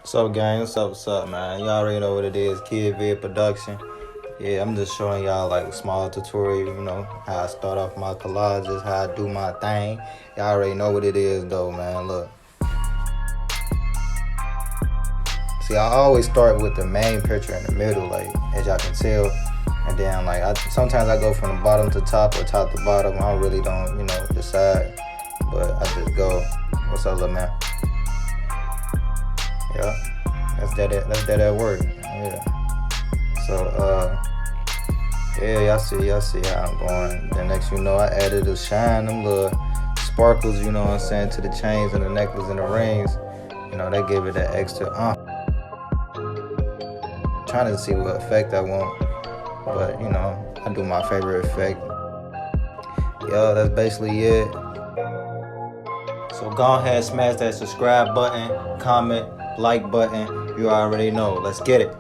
What's up, gang? What's up, man? Y'all already know what it is. Kid Vidd production. Yeah, I'm just showing y'all like a small tutorial, how I start off my collages, how I do my thing. Y'all already know what it is, though, man. Look. See, I always start with the main picture in the middle, like, as y'all can tell. And then, like, sometimes I go from the bottom to top or top to bottom. I really don't, decide. But I just go. What's up, little man? Yeah, that's that at work. Yeah. So yeah, y'all see how I'm going. Then next I added a shine, them little sparkles, you know what I'm saying, to the chains and the necklace and the rings. They give it that extra trying to see what effect I want. But I do my favorite effect. Yo, that's basically it. So go ahead, smash that subscribe button, comment, like button. You already know. Let's get it.